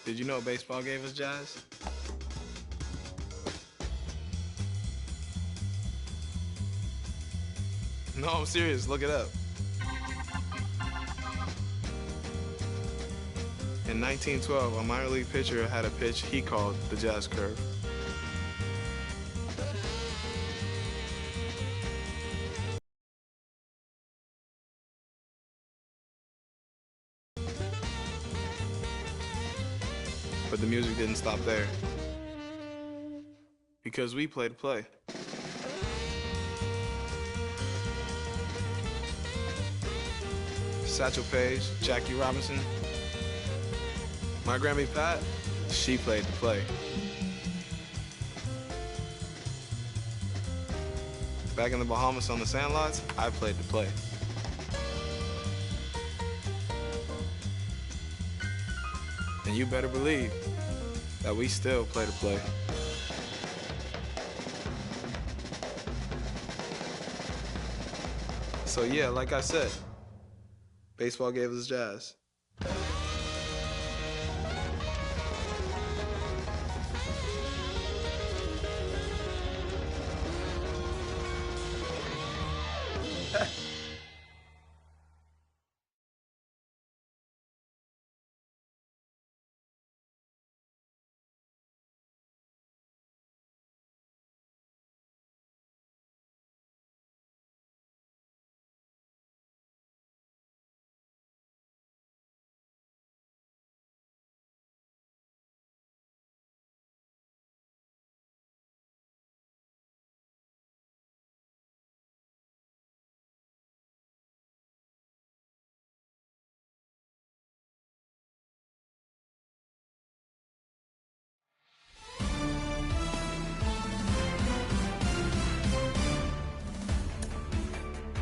Did you know baseball gave us jazz? No, I'm serious. Look it up. In 1912, a minor league pitcher had a pitch he called the jazz curve. But the music didn't stop there. Because we play to play. Satchel Paige, Jackie Robinson. My Grammy Pat, she played to play. Back in the Bahamas on the sandlots, I played to play. And you better believe that we still play to play. So yeah, like I said, baseball gave us jazz.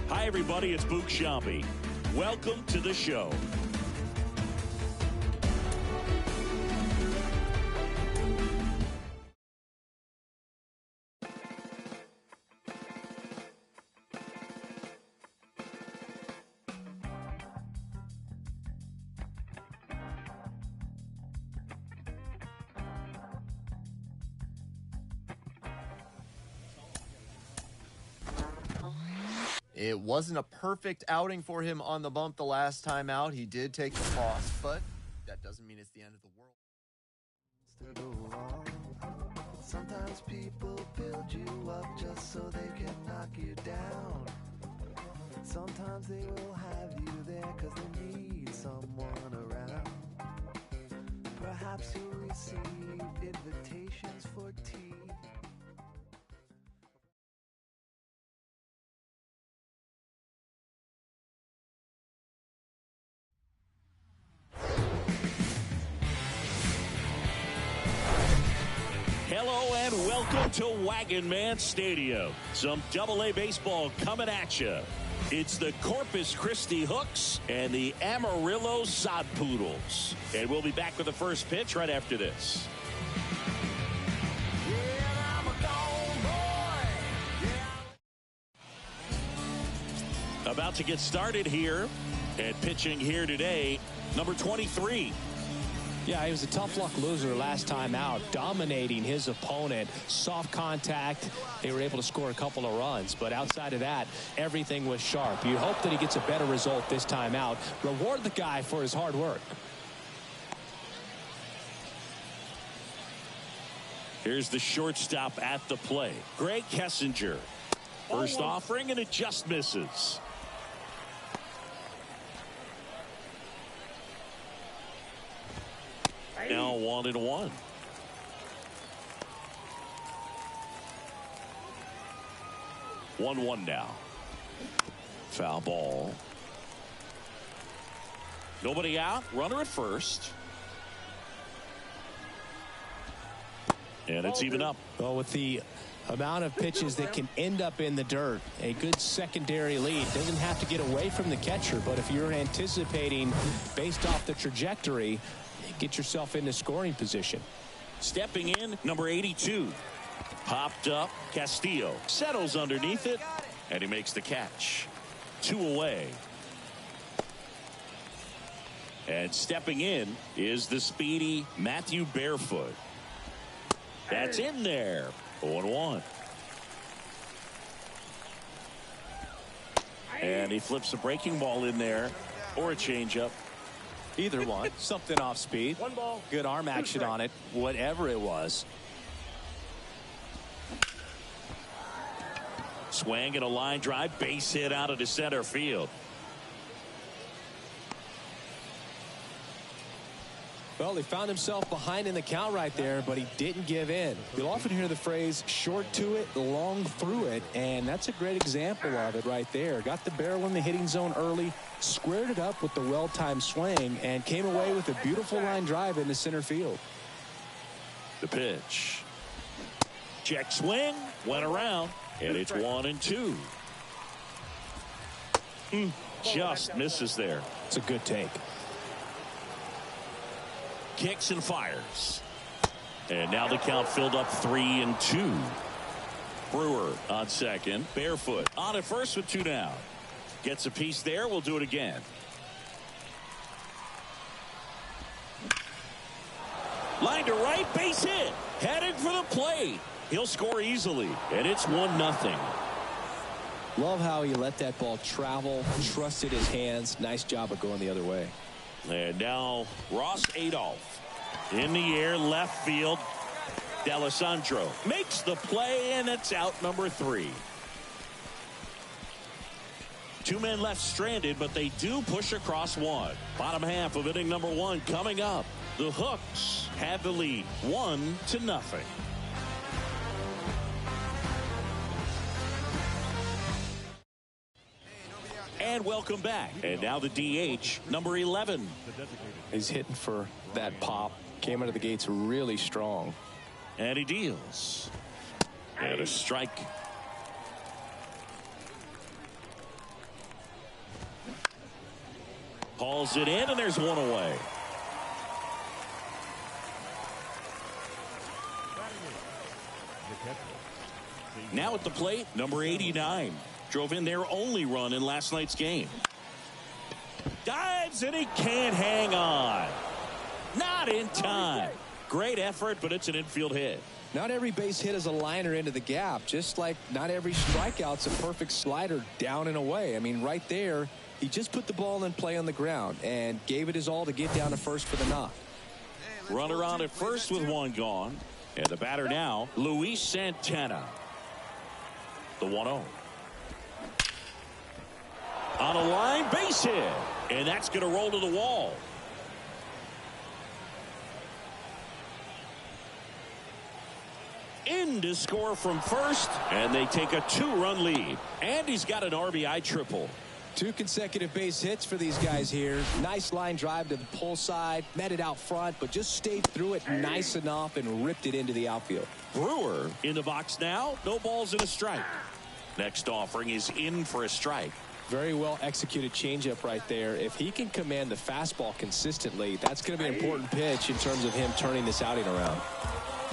Hi, everybody. It's Boog Sciambi. Welcome to the show. It wasn't a perfect outing for him on the bump the last time out. He did take the toss, but that doesn't mean it's the end of the world. Sometimes people build you up just so they can knock you down. Sometimes they will have you there because they need someone around. Perhaps you'll receive invitations for tea. Hello and welcome to Wagon Man Stadium. Some Double-A baseball coming at you. It's the Corpus Christi Hooks and the Amarillo Sod Poodles. And we'll be back with the first pitch right after this. About to get started here, and pitching here today, number 23. Yeah, he was a tough luck loser last time out, dominating his opponent. Soft contact. They were able to score a couple of runs, but outside of that, everything was sharp. You hope that he gets a better result this time out. Reward the guy for his hard work. Here's the shortstop at the plate, Greg Kessinger. First offering, and it just misses. Now 1-1. One now. Foul ball. Nobody out. Runner at first. And it's even up. Well, with the amount of pitches that can end up in the dirt, a good secondary lead. Doesn't have to get away from the catcher, but if you're anticipating based off the trajectory, get yourself into scoring position. Stepping in, number 82. Popped up, Castillo settles underneath it, and he makes the catch. 2 away. And stepping in is the speedy Matthew Barefoot. That's in there. 0-1. And he flips a breaking ball in there or a changeup. Either one. Something off speed. One ball. Good arm action on it. Whatever it was. Swing and a line drive. Base hit out of the center field. Well, he found himself behind in the count right there, but he didn't give in. You'll often hear the phrase, short to it, long through it, and that's a great example of it right there. Got the barrel in the hitting zone early, squared it up with the well-timed swing, and came away with a beautiful line drive into center field. The pitch. Check swing, went around, and it's 1-2. Just misses there. It's a good take. Kicks and fires. And now the count filled up 3-2. Brewer on second. Barefoot on at first with 2 down. Gets a piece there. We'll do it again. Line to right. Base hit. Headed for the plate. He'll score easily. And it's 1-0. Love how he let that ball travel. Trusted his hands. Nice job of going the other way. And now Ross Adolph in the air, left field. D'Alessandro makes the play, and it's out number 3. 2 men left stranded, but they do push across 1. Bottom half of inning number 1 coming up. The Hooks have the lead 1-0. And welcome back. And now the DH, number 11. He's hitting for that pop. Came out of the gates really strong. And he deals. And a strike. Hauls it in, and there's 1 away. Now at the plate, number 89. Drove in their only run in last night's game. Dives, and he can't hang on. Not in time. Great effort, but it's an infield hit. Not every base hit is a liner into the gap, just like not every strikeout's a perfect slider down and away. I mean, right there, he just put the ball in play on the ground and gave it his all to get down to first for the knock. Runner on at first with 1 gone. And the batter now, Luis Santana. The 1-0. On a line, base hit. And that's going to roll to the wall. In to score from first, and they take a 2-run lead. And he's got an RBI triple. 2 consecutive base hits for these guys here. Nice line drive to the pull side, met it out front, but just stayed through it nice enough and ripped it into the outfield. Brewer in the box now. No balls and a strike. Next offering is in for a strike. Very well executed changeup right there. If he can command the fastball consistently, that's going to be an important pitch in terms of him turning this outing around.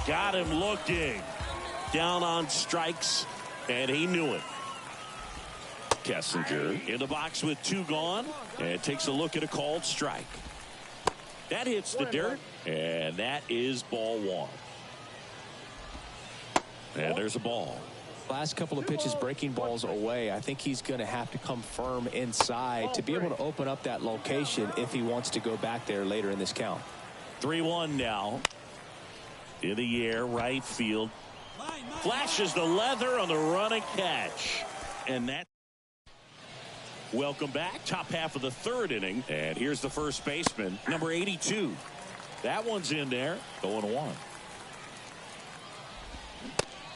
Got him looking. Down on strikes, and he knew it. Kessinger in the box with 2 gone, and takes a look at a called strike. That hits the dirt, and that is ball 1. And there's a ball. Last couple of pitches breaking balls away. I think he's going to have to come firm inside to be able to open up that location if he wants to go back there later in this count. 3-1 now. In the air, right field. Flashes the leather on the run and catch. And that. Welcome back. Top half of the 3rd inning. And here's the first baseman, number 82. That one's in there. 0-1.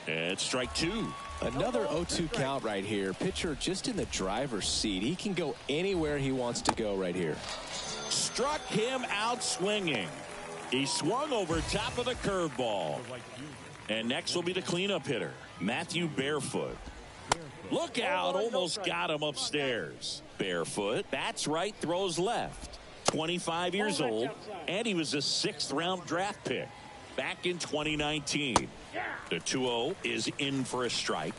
And strike 2. Another 0-2 count right here. Pitcher just in the driver's seat. He can go anywhere he wants to go right here. Struck him out swinging. He swung over top of the curveball. And next will be the cleanup hitter, Matthew Barefoot. Look out, almost got him upstairs. Barefoot, that's right, throws left. 25 years old, and he was a 6th-round draft pick back in 2019. The 2-0 is in for a strike.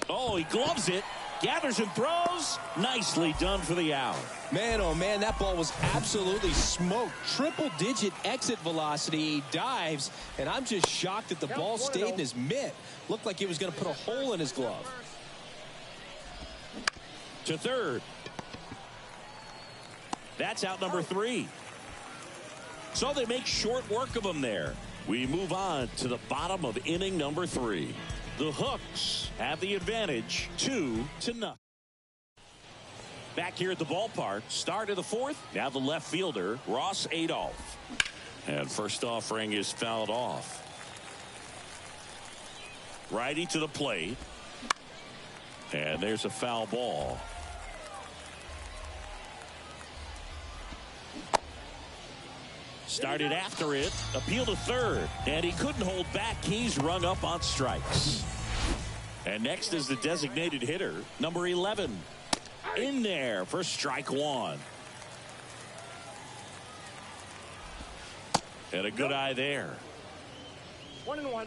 Oh, he gloves it. Gathers and throws. Nicely done for the out. Man, oh man, that ball was absolutely smoked. Triple-digit exit velocity. He dives, and I'm just shocked that the ball stayed in his mitt. Looked like he was going to put a hole in his glove. To third. That's out number 3. So they make short work of him there. We move on to the bottom of inning number 3. The Hooks have the advantage 2-0. Back here at the ballpark, start of the 4th. Now the left fielder, Ross Adolph. And first offering is fouled off. Righty to the plate. And there's a foul ball. Started after it, appeal to third, and he couldn't hold back. He's rung up on strikes. And next is the designated hitter, number 11. In there for strike 1. And a good eye there. 1-1.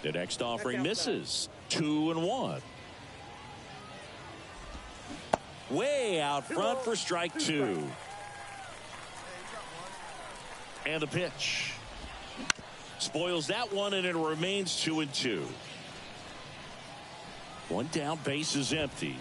The next offering misses. 2-1. Way out front for strike 2. And the pitch. Spoils that one, and it remains 2-2. One down, base is empty.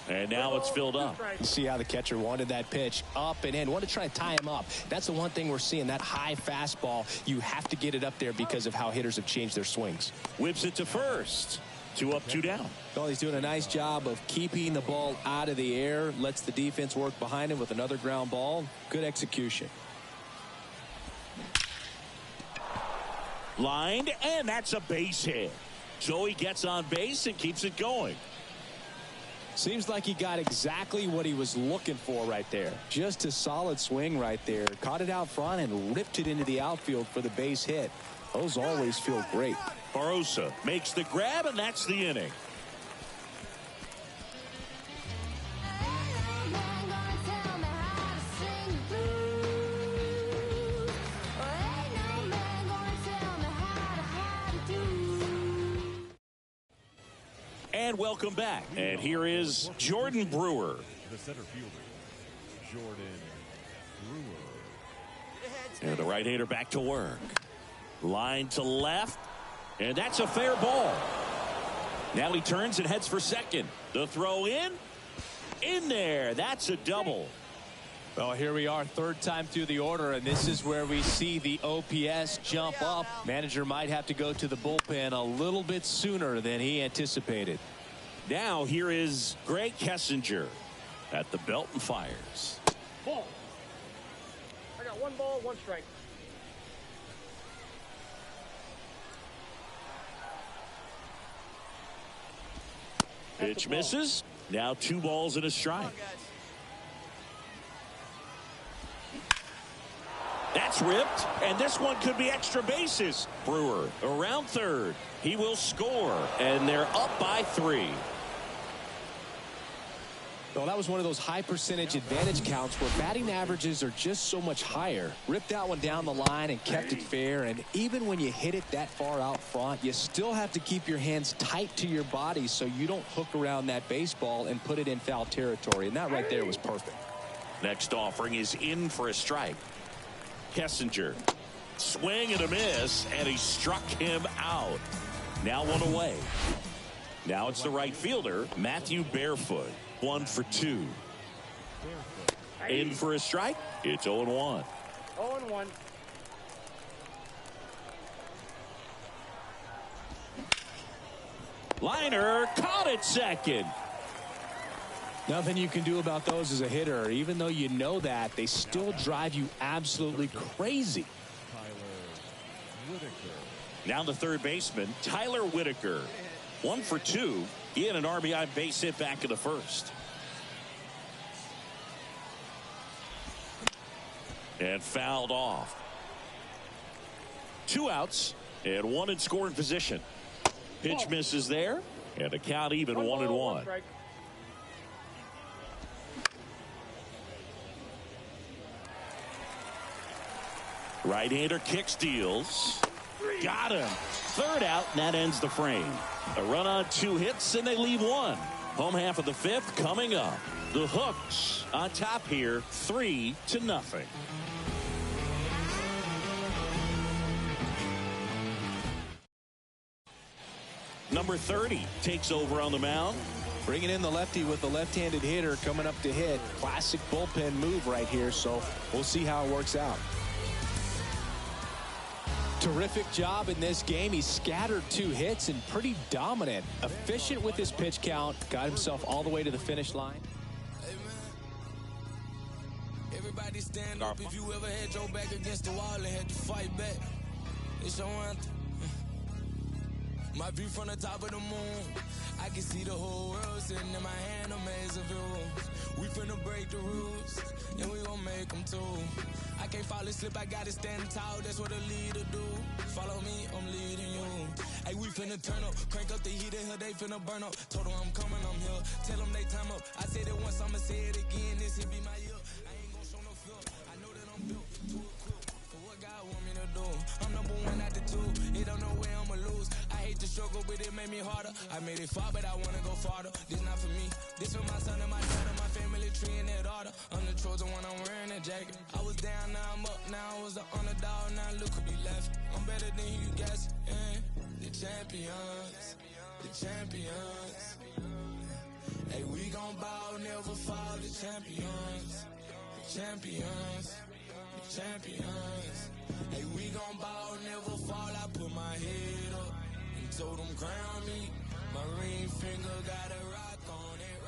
And now it's filled up. You see how the catcher wanted that pitch up and in. Want to try to tie him up. That's the one thing we're seeing, that high fastball. You have to get it up there because of how hitters have changed their swings. Whips it to first. 2 up, 2 down. Well, he's doing a nice job of keeping the ball out of the air. Lets the defense work behind him with another ground ball. Good execution. Lined, and that's a base hit. So he gets on base and keeps it going. Seems like he got exactly what he was looking for right there. Just a solid swing right there. Caught it out front and ripped it into the outfield for the base hit. Those always feel great. Barossa makes the grab, and that's the inning. And welcome back. And here is Jordan Brewer. The center fielder, Jordan Brewer. And the right-hander back to work. Line to left. And that's a fair ball. Now he turns and heads for second. The throw in. In there. That's a double. Well, here we are, third time through the order, and this is where we see the OPS jump up. Manager might have to go to the bullpen a little bit sooner than he anticipated. Now here is Greg Kessinger at the belt and fires. Ball. I got 1 ball, 1 strike. Pitch misses. Now 2 balls and a strike. That's ripped, and this one could be extra bases. Brewer around third. He will score, and they're up by 3. Well, that was one of those high percentage advantage counts where batting averages are just so much higher. Ripped that one down the line and kept it fair, and even when you hit it that far out front, you still have to keep your hands tight to your body so you don't hook around that baseball and put it in foul territory, and that right there was perfect. Next offering is in for a strike. Kessinger, swing and a miss, and he struck him out. Now 1 away. Now it's the right fielder, Matthew Barefoot. 1 for 2. In for a strike. It's 0-1. 0-1. Liner caught it second. Nothing you can do about those as a hitter. Even though you know that, they still drive you absolutely crazy. Now the third baseman, Tyler Whitaker. 1 for 2. He had an RBI base hit back in the first. And fouled off. 2 outs and 1 in scoring position. Pitch misses there, and the count even 1-1. Right-hander kicks, deals. Got him. Third out, and that ends the frame. A run on 2 hits, and they leave 1. Home half of the 5th coming up. The Hooks on top here, 3-0. Number 30 takes over on the mound. Bringing in the lefty with the left-handed hitter coming up to hit. Classic bullpen move right here, so we'll see how it works out. Terrific job in this game. He scattered 2 hits and pretty dominant. Efficient with his pitch count. Got himself all the way to the finish line. Everybody stand up if you ever had your back against the wall and had to fight back. It's your anthem. My view from the top of the moon, I can see the whole world sitting in my hand, a maze of views. We finna break the rules, and we gon' make them too. I can't fall asleep, I gotta stand tall, that's what a leader do. Follow me, I'm leading you. Hey, we finna turn up, crank up the heat in here, they finna burn up. Told them I'm coming, I'm here, tell them they time up. I said it once, I'ma say it again, this here be my year. I ain't gon' show no fear, I know that I'm built to equip for what God want me to do. I'm number 1 out the 2, it don't know where I'ma lose. I hate to struggle, but it made me harder. I made it far, but I wanna go farther. This not for me, this for my son and my daughter, my family tree in that order. I'm the Trojan one, I'm wearing that jacket. I was down, now I'm up, now I was the underdog, now look who be left. I'm better than you guys, yeah. The champions, the champions. Hey, we gon' ball, never fall, the champions, the champions, the champions. Hey, we gon' ball, never fall, I put my head up. Told them crown me, my ring finger got a rock on it,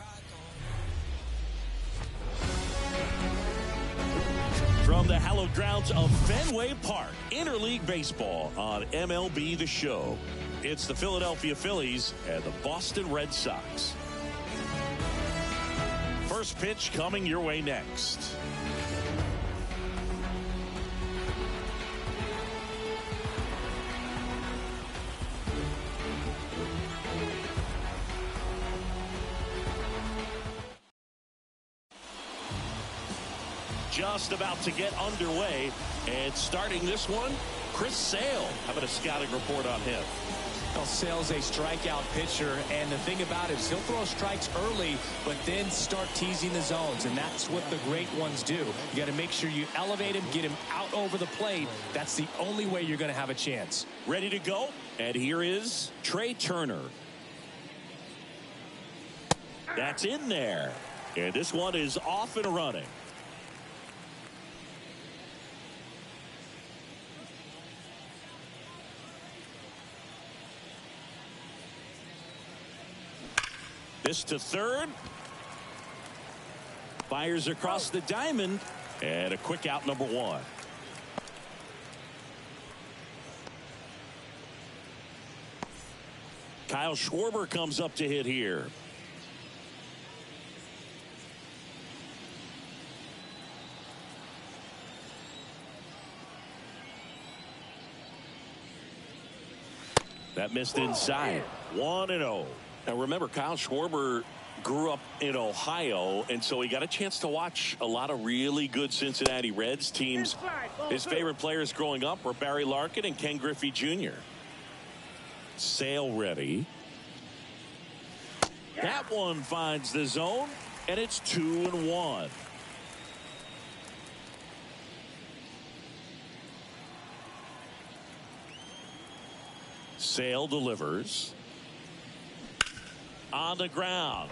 From the hallowed grounds of Fenway Park, interleague baseball on MLB The Show. It's the Philadelphia Phillies and the Boston Red Sox. First pitch coming your way next. Just about to get underway, and starting this one, Chris Sale. How about a scouting report on him? Well, Sale's a strikeout pitcher, and the thing about it is he'll throw strikes early, but then start teasing the zones, and that's what the great ones do. You got to make sure you elevate him, get him out over the plate. That's the only way you're going to have a chance. Ready to go, and here is Trey Turner. That's in there, and this one is off and running. This to third. Fires across the diamond. And a quick out, number 1. Kyle Schwarber comes up to hit here. That missed inside. 1-0. Now remember, Kyle Schwarber grew up in Ohio, and so he got a chance to watch a lot of really good Cincinnati Reds teams. His favorite players growing up were Barry Larkin and Ken Griffey Jr. Sale ready. That one finds the zone, and it's 2-1. Sale delivers. On the ground.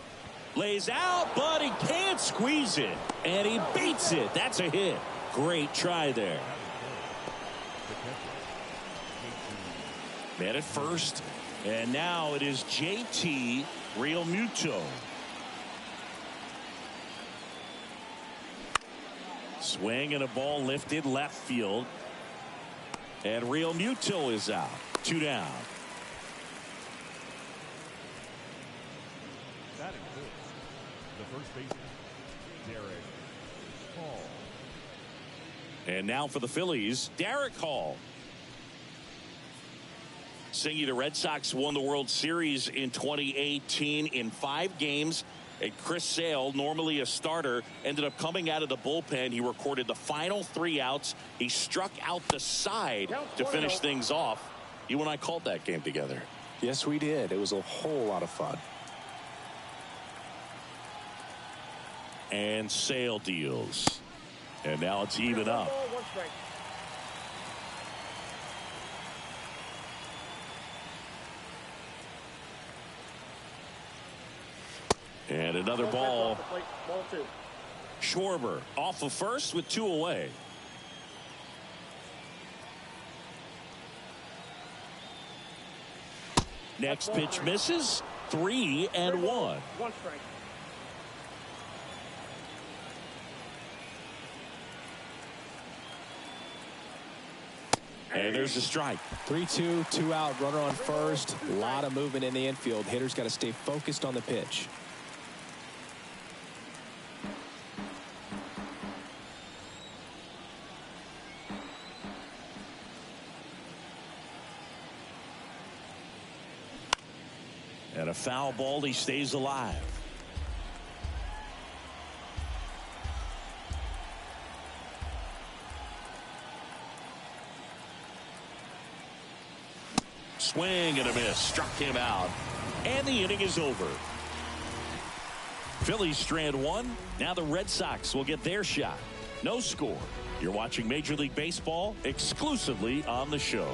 Lays out, but he can't squeeze it. And he beats it. That's a hit. Great try there. Man at first. And now it is JT Realmuto. Swing and a ball lifted left field. And Realmuto is out. 2 down. The first baseman, Derek Hall. And now for the Phillies, Derek Hall. Singy, the Red Sox won the World Series in 2018 in 5 games. And Chris Sale, normally a starter, ended up coming out of the bullpen. He recorded the final 3 outs. He struck out the side to finish things off. You and I called that game together. Yes, we did. It was a whole lot of fun. And Sale deals. And now it's even up. And another ball. Schwarber off of first with 2 away. Next pitch misses. 3-1. One strike. And there's a strike. 3-2, 2 out, runner on first. A lot of movement in the infield. Hitters got to stay focused on the pitch. And a foul ball, he stays alive. Swing and a miss. Struck him out. And the inning is over. Phillies strand 1. Now the Red Sox will get their shot. No score. You're watching Major League Baseball exclusively on the show.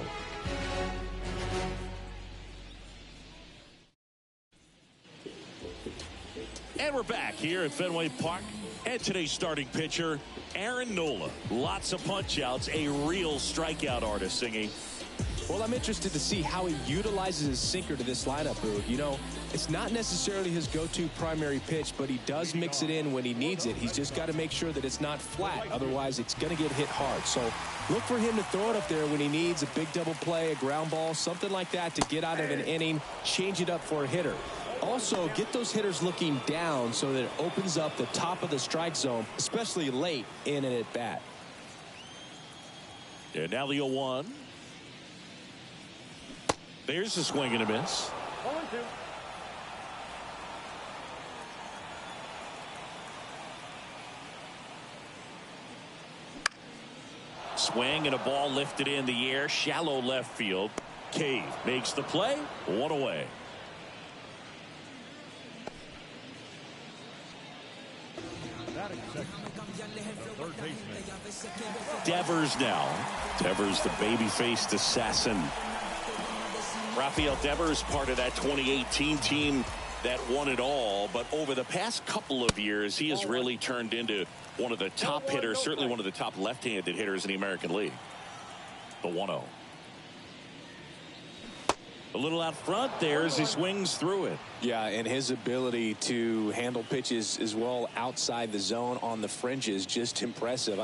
And we're back here at Fenway Park. And today's starting pitcher, Aaron Nola. Lots of punch-outs. A real strikeout artist singing. Well, I'm interested to see how he utilizes his sinker to this lineup, Boog. You know, it's not necessarily his go-to primary pitch, but he does mix it in when he needs it. He's just got to make sure that it's not flat. Otherwise, it's going to get hit hard. So look for him to throw it up there when he needs a big double play, a ground ball, something like that to get out of an inning, change it up for a hitter. Also, get those hitters looking down so that it opens up the top of the strike zone, especially late in an at-bat. And now the 0-1. There's a swing and a miss. 0-2. Swing and a ball lifted in the air. Shallow left field. Cave makes the play. 1 away. Batting second, the third baseman. Devers now. Devers, the baby-faced assassin. Rafael Devers, part of that 2018 team that won it all. But over the past couple of years, he has really turned into one of the top hitters, certainly one of the top left-handed hitters in the American League. The 1-0. A little out front there as he swings through it. Yeah, and his ability to handle pitches as well outside the zone on the fringes, just impressive.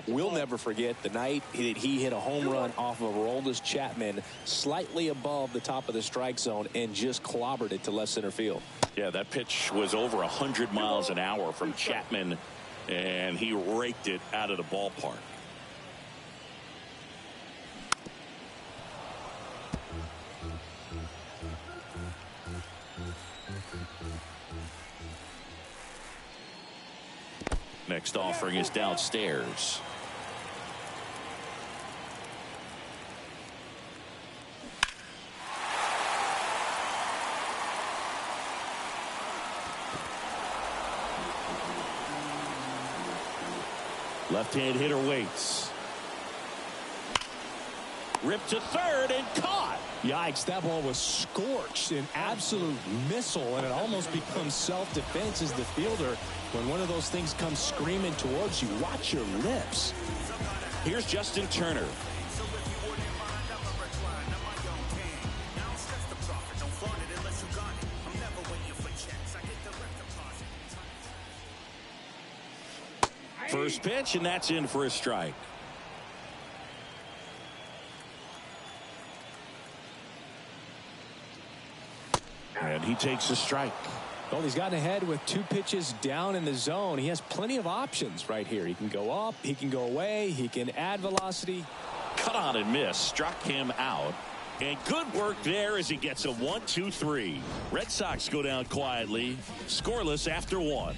We'll never forget the night that he hit a home run off of Aroldis Chapman slightly above the top of the strike zone and just clobbered it to left center field. Yeah, that pitch was over 100 miles an hour from Chapman, and he raked it out of the ballpark. Next offering is downstairs. Left-hand hitter waits. Ripped to third and caught. Yikes, that ball was scorched, an absolute missile, and it almost becomes self-defense as the fielder. When one of those things comes screaming towards you, watch your lips. Here's Justin Turner. First pitch, and that's in for a strike. And he takes a strike. Well, he's gotten ahead with 2 pitches down in the zone. He has plenty of options right here. He can go up, he can go away, he can add velocity. Cut on and miss, struck him out. And good work there as he gets a 1-2-3. Red Sox go down quietly, scoreless after 1.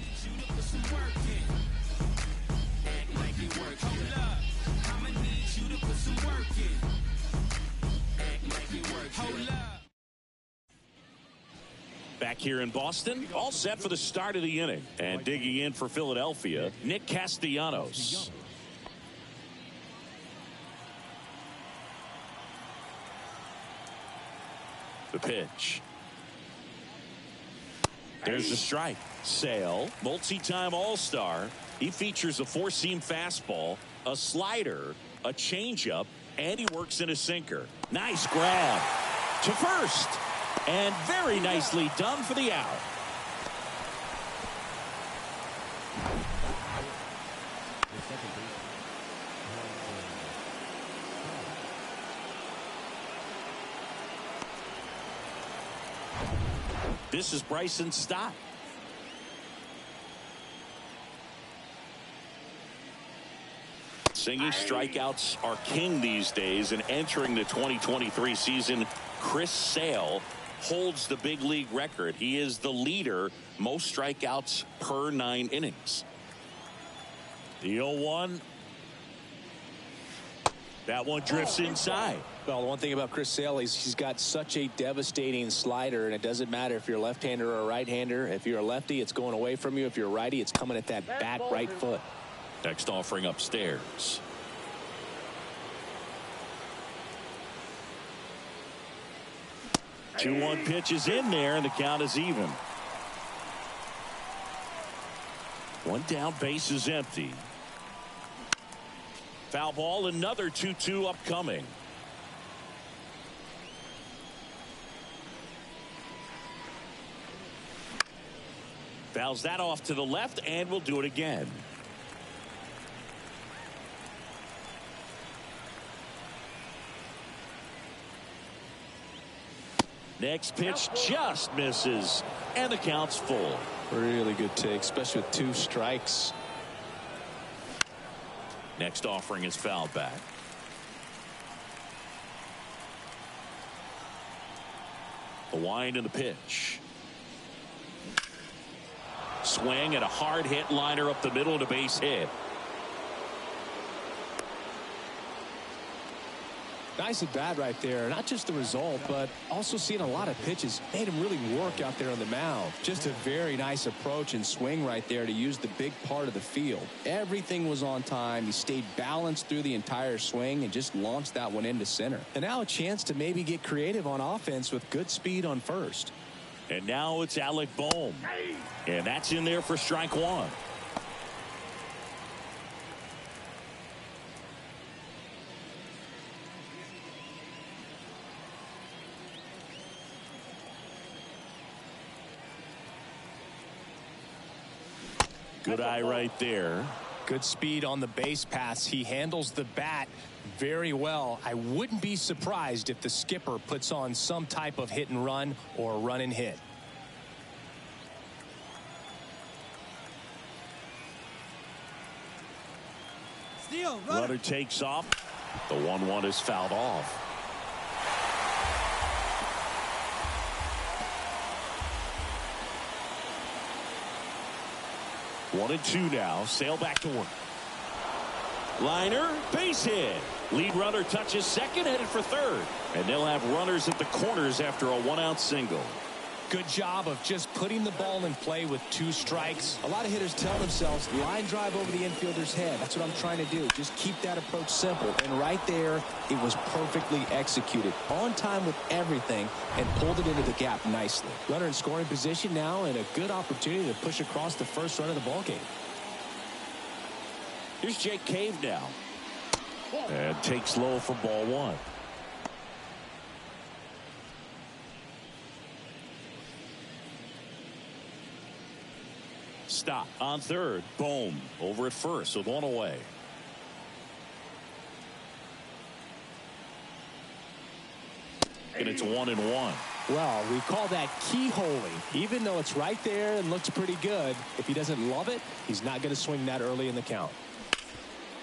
back here in Boston, all set for the start of the inning. And digging in for Philadelphia, Nick Castellanos. The pitch. There's the strike. Sale, multi-time All-Star. He features a four-seam fastball, a slider, a changeup, and he works in a sinker. Nice grab to first. And very nicely done for the out. This is Bryson Stott. Singing strikeouts are king these days, and entering the 2023 season, Chris Sale holds the big league record. He is the leader, most strikeouts per 9 innings. The 0-1. That one drifts inside. Well, the one thing about Chris Sale is he's got such a devastating slider, and it doesn't matter if you're a left-hander or a right-hander. If you're a lefty, it's going away from you. If you're a righty, it's coming at that back right foot. Next offering upstairs. Two 2-1 pitch is in there, and the count is even. One down, base is empty. Foul ball, another 2-2 upcoming. Fouls that off to the left, and we'll do it again. Next pitch just misses, and the count's full. Really good take, especially with 2 strikes. Next offering is fouled back. The wind and the pitch. Swing and a hard hit liner up the middle and a base hit. Nice at bat right there. Not just the result, but also seeing a lot of pitches. Made him really work out there on the mound. Just a very nice approach and swing right there to use the big part of the field. Everything was on time. He stayed balanced through the entire swing and just launched that one into center. And now a chance to maybe get creative on offense with good speed on first. And now it's Alec Bohm. And that's in there for strike 1. Good eye right there. Good speed on the base pass. He handles the bat very well. I wouldn't be surprised if the skipper puts on some type of hit and run or run and hit. Runner takes off. The 1-1 is fouled off. One and 2 now. Sale back to work. Liner, base hit. Lead runner touches second, headed for third. And they'll have runners at the corners after a 1-out single. Good job of just putting the ball in play with 2 strikes. A lot of hitters tell themselves, line drive over the infielder's head. That's what I'm trying to do. Just keep that approach simple. And right there, it was perfectly executed. On time with everything, and pulled it into the gap nicely. Runner in scoring position now, and a good opportunity to push across the first run of the ballgame. Here's Jake Cave now. And takes low for ball 1. Stop on third. Boom. Over at first with 1 away. And it's 1-1. Well, we call that keyholing. Even though it's right there and looks pretty good, if he doesn't love it, he's not going to swing that early in the count.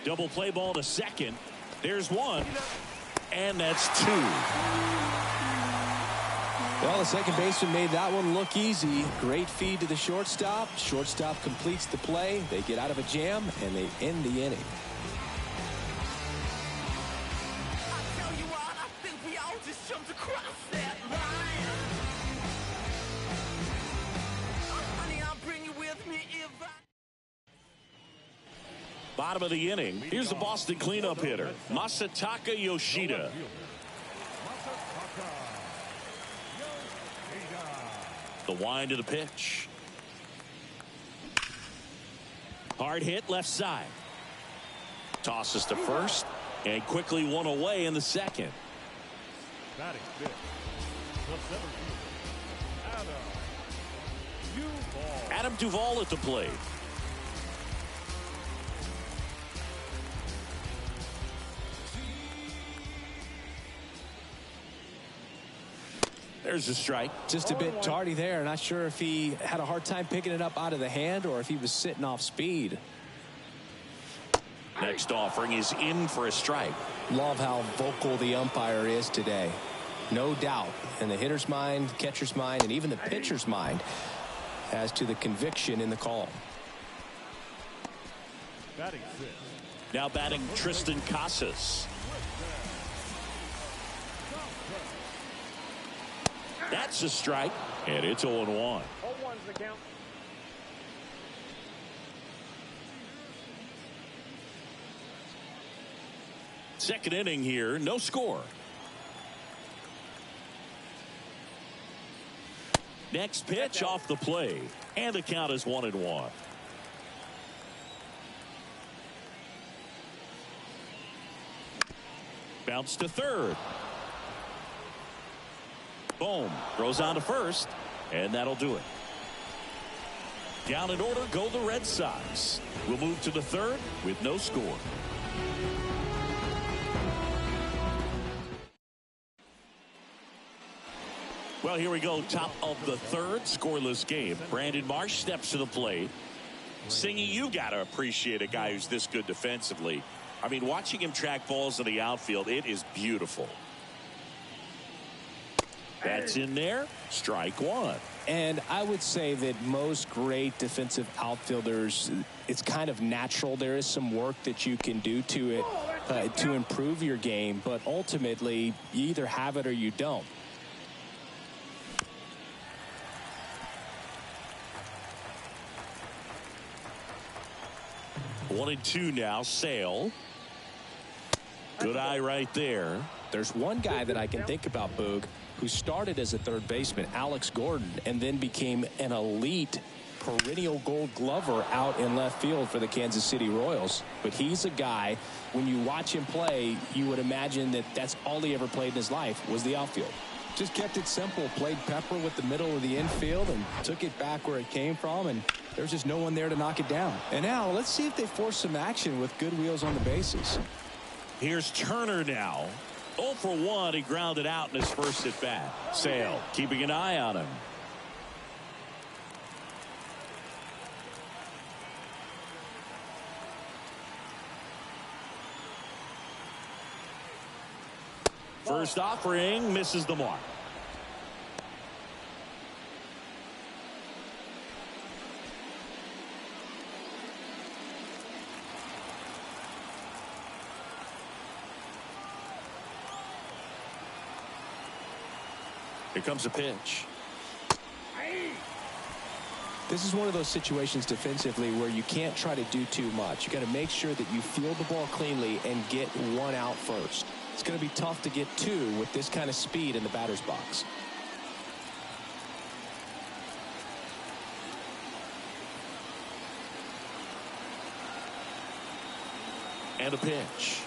Double play ball to second. There's 1. And that's 2. Well, the second baseman made that one look easy. Great feed to the shortstop. Shortstop completes the play. They get out of a jam, and they end the inning. Bottom of the inning. Here's the Boston cleanup hitter, Masataka Yoshida. The wind of the pitch. Hard hit left side. Tosses to first and quickly one away in the second. Batting fifth, the center fielder, Adam Duvall at the plate. There's a strike. Just a bit tardy there. Not sure if he had a hard time picking it up out of the hand or if he was sitting off speed. Next offering is in for a strike. Love how vocal the umpire is today. No doubt in the hitter's mind, catcher's mind, and even the pitcher's mind as to the conviction in the call. batting fifth. Now batting Tristan Casas. That's a strike, and it's 0-1. 0-1's the count. Second inning here, no score. Next pitch off the play, and the count is 1-1. Bounce to third. Boom. Throws on to first, and that'll do it. Down in order go the Red Sox. We'll move to the third with no score. Well, here we go. Top of the third, scoreless game. Brandon Marsh steps to the plate. Singy, you got to appreciate a guy who's this good defensively. I mean, watching him track balls in the outfield, it is beautiful. That's in there. Strike one. And I would say that most great defensive outfielders, it's kind of natural. There is some work that you can do to it to improve your game, but ultimately you either have it or you don't. One and two now. Sale. Good eye right there. There's one guy that I can think about, Boog, who started as a third baseman, Alex Gordon, and then became an elite perennial Gold Glover out in left field for the Kansas City Royals. But he's a guy, when you watch him play, you would imagine that that's all he ever played in his life was the outfield. Just kept it simple, played pepper with the middle of the infield and took it back where it came from, and there's just no one there to knock it down. And now let's see if they force some action with good wheels on the bases. Here's Turner now. 0 for 1. He grounded out in his first at bat. Sale keeping an eye on him. First offering misses the mark. Here comes a pitch. This is one of those situations defensively where you can't try to do too much. You got to make sure that you field the ball cleanly and get one out first. It's going to be tough to get two with this kind of speed in the batter's box. And a pitch.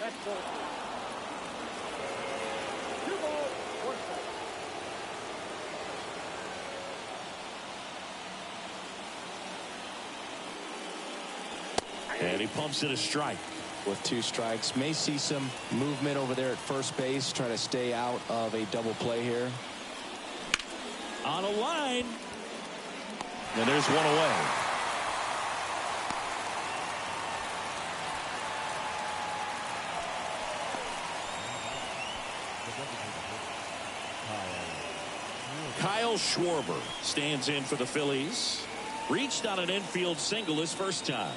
That's ball. 2 balls, 1 strike. And he pumps it a strike. With 2 strikes, may see some movement over there at first base, trying to stay out of a double play here. On a line. And there's one away. Kyle Schwarber stands in for the Phillies. Reached on an infield single his first time.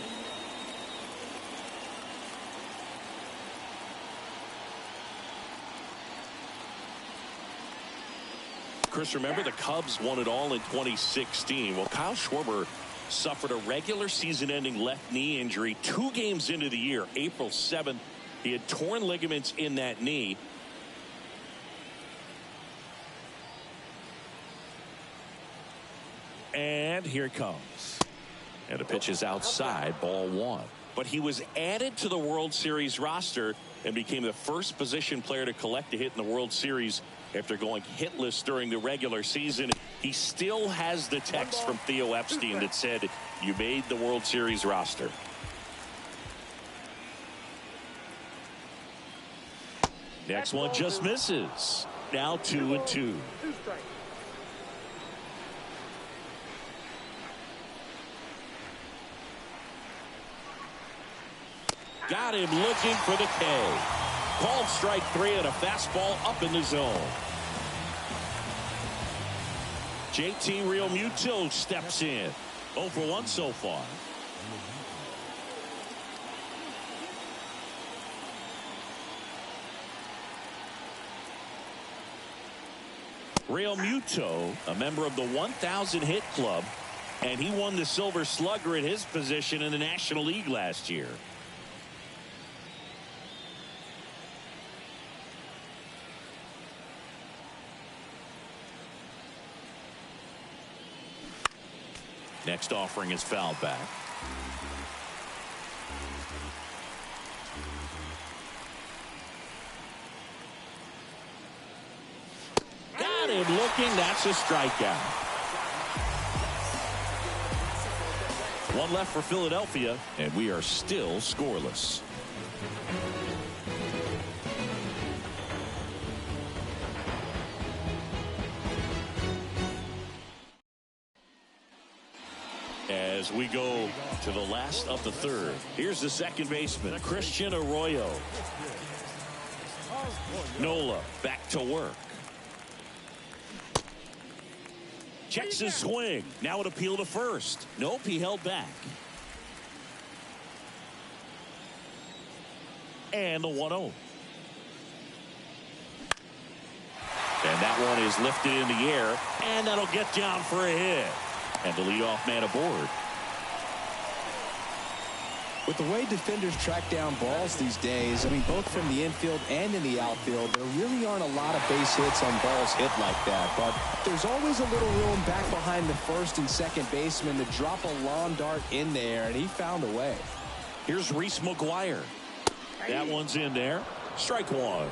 Chris, remember the Cubs won it all in 2016. Well, Kyle Schwarber suffered a regular season-ending left knee injury 2 games into the year. April 7th, he had torn ligaments in that knee. And here it comes. And the pitch is outside, ball 1. But he was added to the World Series roster and became the first position player to collect a hit in the World Series after going hitless during the regular season. He still has the text from Theo Epstein that said, "You made the World Series roster." Next one just misses. Now 2-2. Got him looking for the K. Called strike 3 and a fastball up in the zone. JT Realmuto steps in. 0 for 1 so far. Realmuto, a member of the 1,000 hit club, and he won the Silver Slugger at his position in the National League last year. Next offering is fouled back. Got him looking. That's a strikeout. 1 left for Philadelphia, and we are still scoreless. As we go to the last of the 3rd, here's the second baseman, Christian Arroyo. Nola back to work. Checks his swing. Now an appeal to first. Nope, he held back. And the 1-0. And that one is lifted in the air, and that'll get down for a hit. And the leadoff man aboard. With the way defenders track down balls these days, I mean, both from the infield and in the outfield, there really aren't a lot of base hits on balls hit like that. But there's always a little room back behind the first and second baseman to drop a lawn dart in there, and he found a way. Here's Reese McGuire. That one's in there. Strike 1.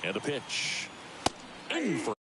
And a pitch. In for